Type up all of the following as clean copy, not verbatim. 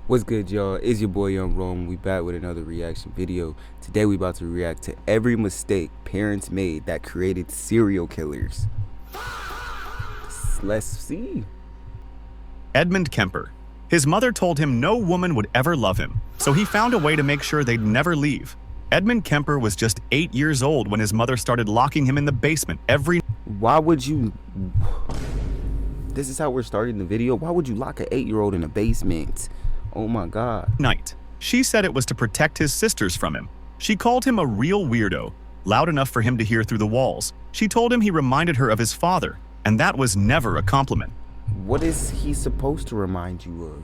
What's good, y'all? It's your boy Young Rome. We back with another reaction video. Today we about to react to every mistake parents made that created serial killers. Let's see. Edmund Kemper. His mother told him no woman would ever love him, so he found a way to make sure they'd never leave. Edmund Kemper was just 8 years old when his mother started locking him in the basement every Why would you... This is how we're starting the video? Why would you lock an 8-year-old in a basement? Oh my god. night. She said it was to protect his sisters from him. She called him a real weirdo, loud enough for him to hear through the walls. She told him he reminded her of his father, and that was never a compliment. What is he supposed to remind you of?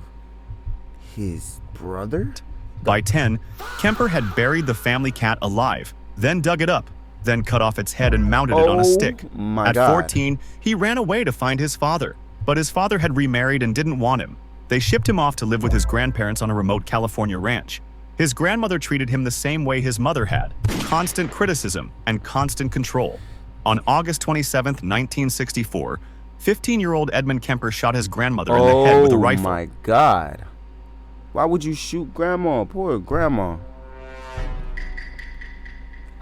His brother? By 10, Kemper had buried the family cat alive, then dug it up, then cut off its head and mounted it on a stick. At 14, he ran away to find his father, but his father had remarried and didn't want him. They shipped him off to live with his grandparents on a remote California ranch. His grandmother treated him the same way his mother had, constant criticism and constant control. On August 27, 1964, 15-year-old Edmund Kemper shot his grandmother in the head with a rifle. Oh my god. Why would you shoot grandma? Poor grandma.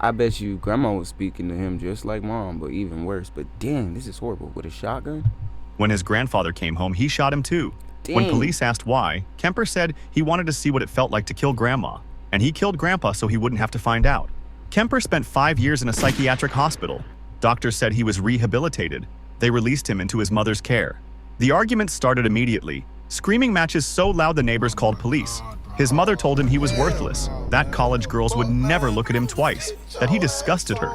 I bet you grandma was speaking to him just like mom, but even worse. But dang, this is horrible. With a shotgun? When his grandfather came home, he shot him too. Dang. When police asked why, Kemper said he wanted to see what it felt like to kill grandma, and he killed grandpa so he wouldn't have to find out. Kemper spent 5 years in a psychiatric hospital. Doctors said he was rehabilitated. They released him into his mother's care. The argument started immediately. Screaming matches so loud the neighbors called police. His mother told him he was worthless, that college girls would never look at him twice, that he disgusted her.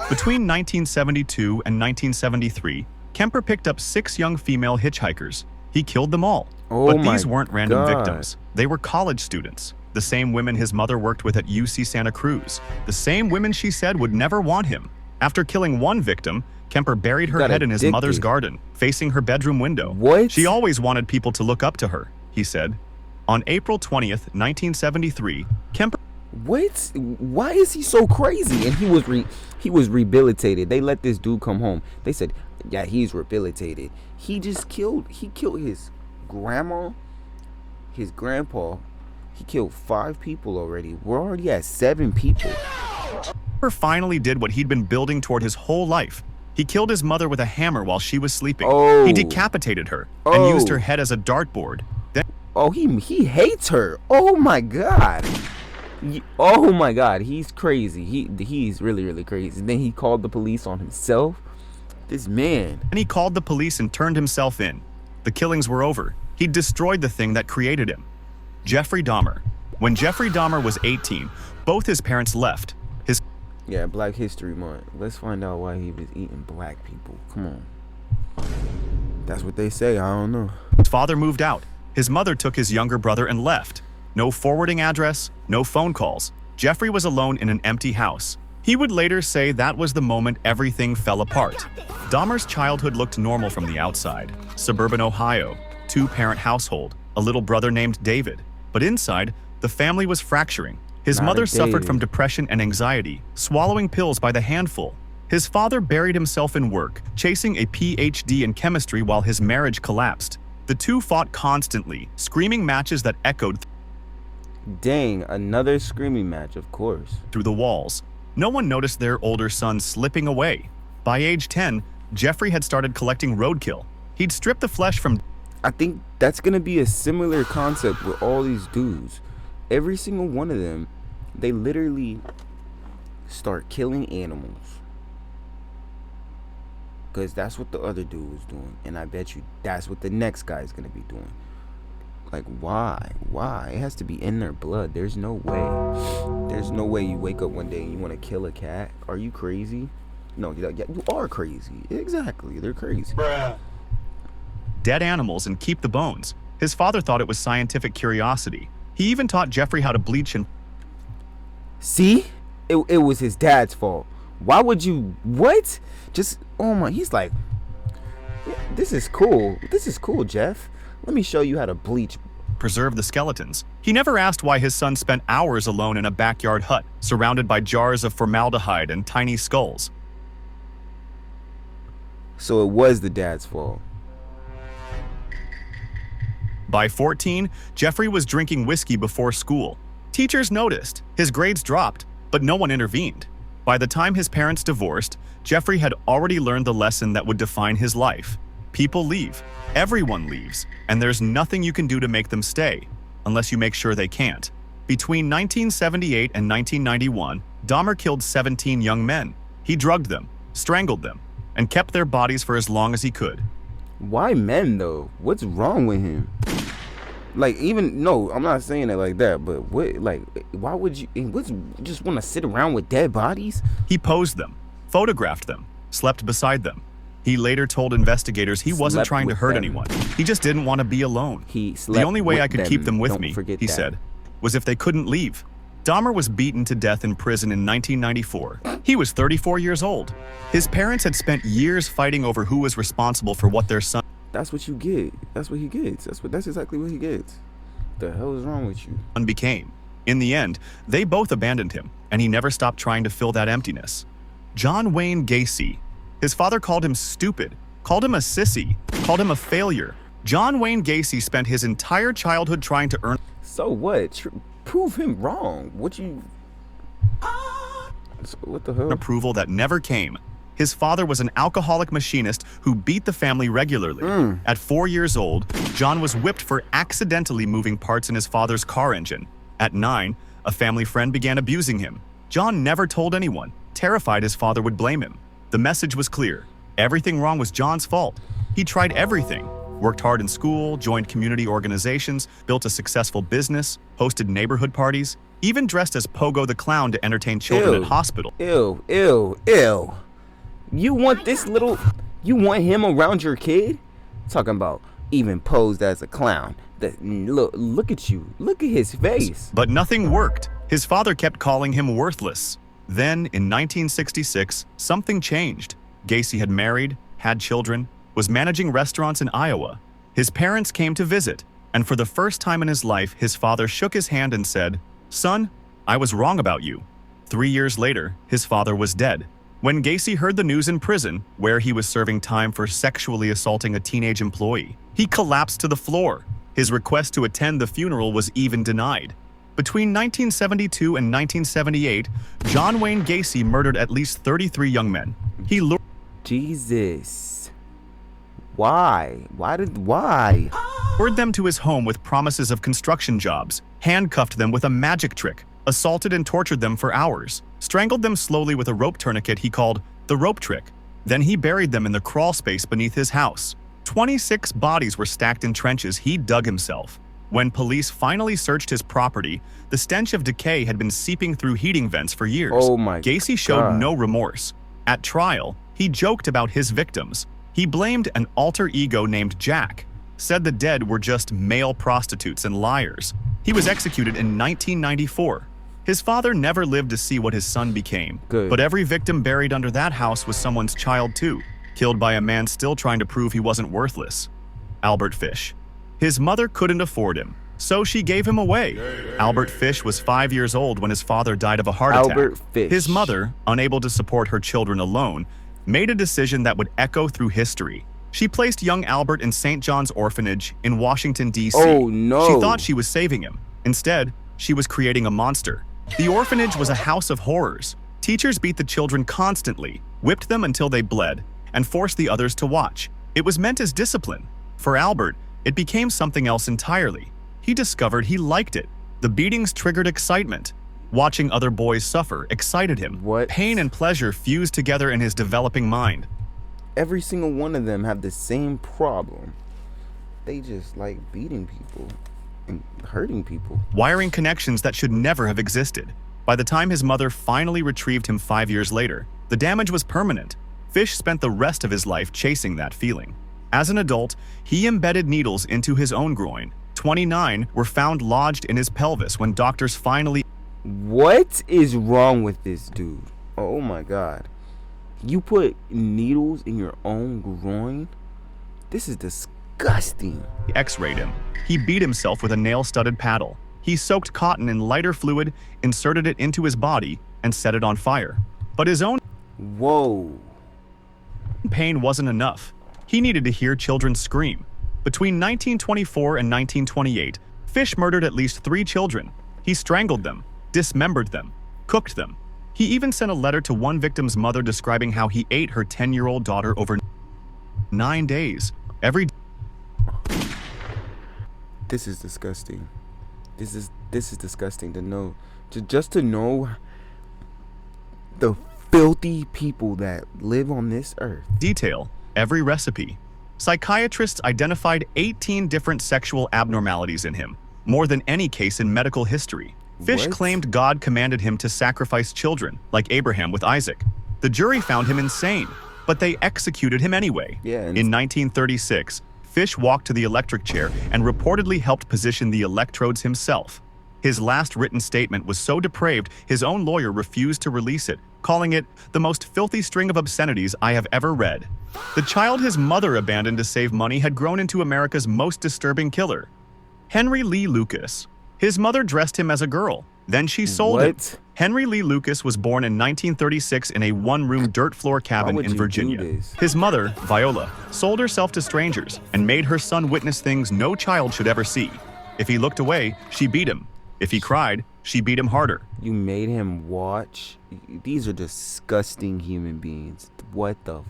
Between 1972 and 1973, Kemper picked up 6 young female hitchhikers. He killed them all. But these weren't random victims. They were college students, the same women his mother worked with at UC Santa Cruz, the same women she said would never want him. After killing one victim, Kemper buried her head in his mother's garden, facing her bedroom window. What? She always wanted people to look up to her, he said. On April 20th, 1973, Kemper... What? Why is he so crazy? And he was rehabilitated. They let this dude come home. They said, yeah, he's rehabilitated. He killed his grandma, his grandpa. He killed 5 people already. We're already at 7 people. Kemper finally did what he'd been building toward his whole life. He killed his mother with a hammer while she was sleeping. He decapitated her and used her head as a dartboard. Then he hates her. Oh my god. Oh my god, he's crazy. He's really crazy. Then he called the police on himself. This man. And he called the police and turned himself in. The killings were over. He destroyed the thing that created him. Jeffrey Dahmer. When Jeffrey Dahmer was 18, both his parents left. Yeah, Black History Month. Let's find out why he was eating black people. Come on. That's what they say. I don't know. His father moved out. His mother took his younger brother and left. No forwarding address, no phone calls. Jeffrey was alone in an empty house. He would later say that was the moment everything fell apart. Dahmer's childhood looked normal from the outside. Suburban Ohio, 2-parent household, a little brother named David. But inside, the family was fracturing. His mother suffered from depression and anxiety, swallowing pills by the handful. His father buried himself in work, chasing a PhD in chemistry while his marriage collapsed. The two fought constantly, screaming matches that echoed Dang, another screaming match, of course. through the walls. No one noticed their older son slipping away. By age 10, Jeffrey had started collecting roadkill. He'd strip the flesh from... I think that's gonna be a similar concept with all these dudes. Every single one of them, they literally start killing animals. Because that's what the other dude was doing. And I bet you that's what the next guy is going to be doing. Like, why? Why? It has to be in their blood. There's no way. There's no way you wake up one day and you want to kill a cat. Are you crazy? No, you are crazy. Exactly. They're crazy. Bruh. Dead animals and keep the bones. His father thought it was scientific curiosity. He even taught Jeffrey how to bleach and... See? It was his dad's fault. Why would you... What? Just... Oh my... He's like... Yeah, this is cool. This is cool, Jeff. Let me show you how to bleach. preserve the skeletons. He never asked why his son spent hours alone in a backyard hut, surrounded by jars of formaldehyde and tiny skulls. So it was the dad's fault. By 14, Jeffrey was drinking whiskey before school. Teachers noticed. His grades dropped, but no one intervened. By the time his parents divorced, Jeffrey had already learned the lesson that would define his life. People leave. Everyone leaves, and there's nothing you can do to make them stay, unless you make sure they can't. Between 1978 and 1991, Dahmer killed 17 young men. He drugged them, strangled them, and kept their bodies for as long as he could. Why men though? What's wrong with him? Like, even no, I'm not saying it like that, but what, like, why would you? What's just want to sit around with dead bodies? He posed them, photographed them, slept beside them. He later told investigators he wasn't Slept trying to with hurt them. anyone. He just didn't want to be alone. He slept The only way with I could them. keep them with Don't me, forget he that. said, was if they couldn't leave. Dahmer was beaten to death in prison in 1994. He was 34 years old. His parents had spent years fighting over who was responsible for what their son That's what you get. That's what he gets. That's exactly what he gets. The hell is wrong with you? became. In the end, they both abandoned him, and he never stopped trying to fill that emptiness. John Wayne Gacy. His father called him stupid, called him a sissy, called him a failure. John Wayne Gacy spent his entire childhood trying to earn So what? Prove him wrong. What you? So what the hell? approval that never came. His father was an alcoholic machinist who beat the family regularly. At 4 years old, John was whipped for accidentally moving parts in his father's car engine. At 9, a family friend began abusing him. John never told anyone, terrified his father would blame him. The message was clear. Everything wrong was John's fault. He tried everything. Worked hard in school, joined community organizations, built a successful business, hosted neighborhood parties, even dressed as Pogo the Clown to entertain children Ew. at hospital. Ew. You want this little? You want him around your kid? Talking about even posed as a clown. Look at you. Look at his face. But nothing worked. His father kept calling him worthless. Then, in 1966, something changed. Gacy had married, had children, was managing restaurants in Iowa. His parents came to visit, and for the first time in his life, his father shook his hand and said, "Son, I was wrong about you." 3 years later, his father was dead. When Gacy heard the news in prison, where he was serving time for sexually assaulting a teenage employee, he collapsed to the floor. His request to attend the funeral was even denied. Between 1972 and 1978, John Wayne Gacy murdered at least 33 young men. He Jesus. Why? Why? lured them to his home with promises of construction jobs, handcuffed them with a magic trick, assaulted and tortured them for hours, strangled them slowly with a rope tourniquet he called the rope trick. Then he buried them in the crawl space beneath his house. 26 bodies were stacked in trenches he dug himself. When police finally searched his property, the stench of decay had been seeping through heating vents for years. Oh my Gacy showed God. no remorse. At trial, he joked about his victims. He blamed an alter ego named Jack, said the dead were just male prostitutes and liars. He was executed in 1994. His father never lived to see what his son became. Good. But every victim buried under that house was someone's child too, killed by a man still trying to prove he wasn't worthless. Albert Fish. His mother couldn't afford him, so she gave him away. Albert Fish was 5 years old when his father died of a heart attack. Albert Fish. His mother, unable to support her children alone, made a decision that would echo through history. She placed young Albert in St. John's Orphanage in Washington, D.C. Oh, no. She thought she was saving him. Instead, she was creating a monster. The orphanage was a house of horrors. Teachers beat the children constantly, whipped them until they bled, and forced the others to watch. It was meant as discipline. For Albert, it became something else entirely. He discovered he liked it. The beatings triggered excitement. Watching other boys suffer excited him. What? Pain and pleasure fused together in his developing mind. Every single one of them have the same problem. They just like beating people and hurting people. Wiring connections that should never have existed. By the time his mother finally retrieved him 5 years later, the damage was permanent. Fish spent the rest of his life chasing that feeling. As an adult, he embedded needles into his own groin. 29 were found lodged in his pelvis when doctors finally... What is wrong with this dude? Oh my God. You put needles in your own groin? This is disgusting. X-rayed him. He beat himself with a nail-studded paddle. He soaked cotton in lighter fluid, inserted it into his body, and set it on fire. But his own Whoa. pain wasn't enough. He needed to hear children scream. Between 1924 and 1928, Fish murdered at least 3 children. He strangled them, dismembered them, cooked them. He even sent a letter to one victim's mother describing how he ate her 10-year-old daughter over 9 days. Every This is disgusting. This is disgusting to know. Just to know the filthy people that live on this earth. detail, every recipe. Psychiatrists identified 18 different sexual abnormalities in him, more than any case in medical history. Fish What? claimed God commanded him to sacrifice children, like Abraham with Isaac. The jury found him insane, but they executed him anyway. Yeah, and In 1936, Fish walked to the electric chair and reportedly helped position the electrodes himself. His last written statement was so depraved, his own lawyer refused to release it, calling it the most filthy string of obscenities I have ever read. The child his mother abandoned to save money had grown into America's most disturbing killer. Henry Lee Lucas. His mother dressed him as a girl, then she sold him. What? Henry Lee Lucas was born in 1936 in a one-room dirt floor cabin would in you Virginia. do this? His mother, Viola, sold herself to strangers and made her son witness things no child should ever see. If he looked away, she beat him. If he cried, she beat him harder. You made him watch. These are disgusting human beings. What the?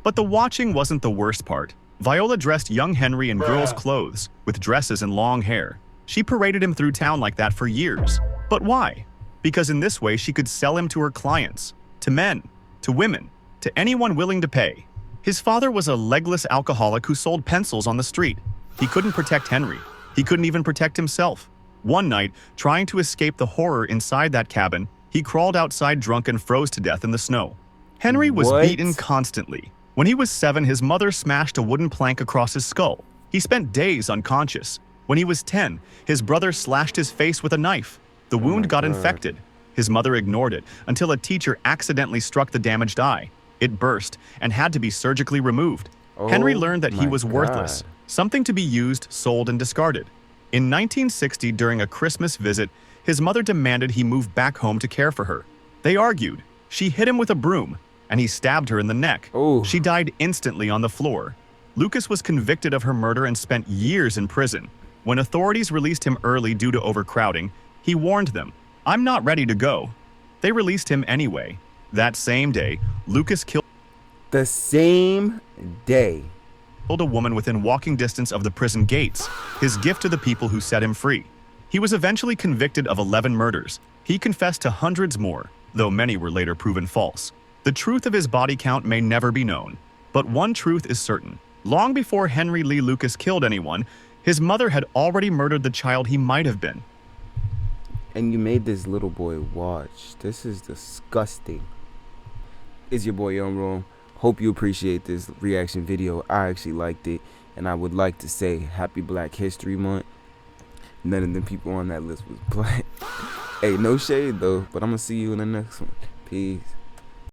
But the watching wasn't the worst part. Viola dressed young Henry in girls' clothes, with dresses and long hair. She paraded him through town like that for years. But why? Because in this way she could sell him to her clients, to men, to women, to anyone willing to pay. His father was a legless alcoholic who sold pencils on the street. He couldn't protect Henry. He couldn't even protect himself. One night, trying to escape the horror inside that cabin, he crawled outside drunk and froze to death in the snow. Henry was What? beaten constantly. When he was 7, his mother smashed a wooden plank across his skull. He spent days unconscious. When he was 10, his brother slashed his face with a knife. The wound got God. infected. His mother ignored it until a teacher accidentally struck the damaged eye. It burst and had to be surgically removed. Henry Oh learned that he my was worthless, God. something to be used, sold, and discarded. In 1960, during a Christmas visit, his mother demanded he move back home to care for her. They argued. She hit him with a broom, and he stabbed her in the neck. Oh. She died instantly on the floor. Lucas was convicted of her murder and spent years in prison. When authorities released him early due to overcrowding, he warned them, "I'm not ready to go." They released him anyway. That same day, Lucas killed The same day. a woman within walking distance of the prison gates, his gift to the people who set him free. He was eventually convicted of 11 murders. He confessed to hundreds more, though many were later proven false. The truth of his body count may never be known, but one truth is certain. Long before Henry Lee Lucas killed anyone, his mother had already murdered the child he might have been. And you made this little boy watch. This is disgusting. It's your boy Young Rome. Hope you appreciate this reaction video. I actually liked it. And I would like to say Happy Black History Month. None of them people on that list was black. Hey, no shade though. But I'm going to see you in the next one. Peace.